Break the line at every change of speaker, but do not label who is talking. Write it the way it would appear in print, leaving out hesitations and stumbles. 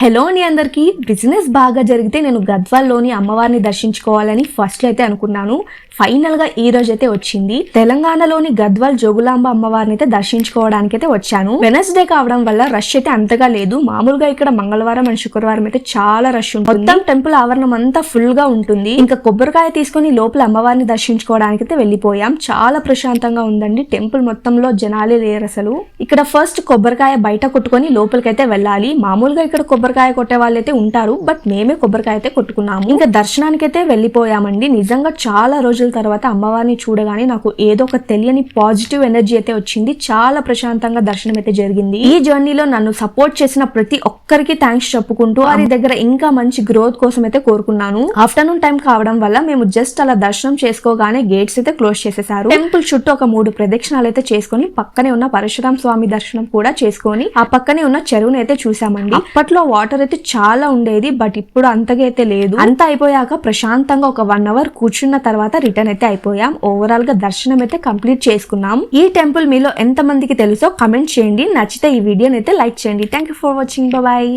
Hello అండి అందరికి. Business బాగా జరిగితే నేను గద్వాల్లోని అమ్మవారిని దర్శించుకోవాలని ఫస్ట్ అయితే అనుకున్నాను. ఫైనల్ గా ఈ రోజు అయితే వచ్చింది. తెలంగాణలోని గద్వాల్ జోగులాంబ అమ్మవారిని అయితే దర్శించుకోవడానికి అయితే వచ్చాను. వెనస్డే కావడం వల్ల రష్ అయితే అంతగా లేదు. మామూలుగా ఇక్కడ మంగళవారం అండ్ శుక్రవారం అయితే చాలా రష్ ఉంటుంది. మొత్తం టెంపుల్ ఆవరణం అంతా ఫుల్ గా ఉంటుంది. ఇంకా కొబ్బరికాయ తీసుకుని లోపల అమ్మవారిని దర్శించుకోవడానికి అయితే వెళ్ళిపోయాం. చాలా ప్రశాంతంగా ఉందండి. టెంపుల్ మొత్తంలో జనాలే లేరు అసలు. ఇక్కడ ఫస్ట్ కొబ్బరికాయ బయట కొట్టుకొని లోపలికైతే వెళ్ళాలి. మామూలుగా ఇక్కడ కొబ్బరికాయ కొట్టే వాళ్ళైతే ఉంటారు, బట్ మేమే కొబ్బరికాయ అయితే కొట్టుకున్నాము. ఇంకా దర్శనానికి అయితే వెళ్ళిపోయామండి. నిజంగా చాలా రోజుల తర్వాత అమ్మవారిని చూడగానే నాకు ఏదో ఒక తెలియని పాజిటివ్ ఎనర్జీ అయితే వచ్చింది. చాలా ప్రశాంతంగా దర్శనం అయితే జరిగింది. ఈ జర్నీలో నన్ను సపోర్ట్ చేసిన ప్రతి ఒక్కరికి థ్యాంక్స్ చెప్పుకుంటూ వారి దగ్గర ఇంకా మంచి గ్రోత్ కోసం అయితే కోరుకున్నాను. ఆఫ్టర్నూన్ టైం కావడం వల్ల మేము జస్ట్ అలా దర్శనం చేసుకోగానే గేట్స్ అయితే క్లోజ్ చేసేసారు. టెంపుల్ చుట్టూ ఒక 3 ప్రదక్షిణాలు అయితే చేసుకుని పక్కనే ఉన్న పరశురామ స్వామి దర్శనం కూడా చేసుకొని ఆ పక్కనే ఉన్న చెరువుని అయితే చూసామండి. అప్పట్లో వాటర్ అయితే చాలా ఉండేది, బట్ ఇప్పుడు అంతగా అయితే లేదు. అంతా అయిపోయాక ప్రశాంతంగా ఒక 1 అవర్ కూర్చున్న తర్వాత రిటర్న్ అయితే అయిపోయాం. ఓవరాల్ గా దర్శనం అయితే కంప్లీట్ చేసుకున్నాం. ఈ టెంపుల్ మీలో ఎంత మందికి తెలుసో కమెంట్ చేయండి. నచ్చితే ఈ వీడియోని అయితే లైక్ చేయండి. Thank you for watching. Bye.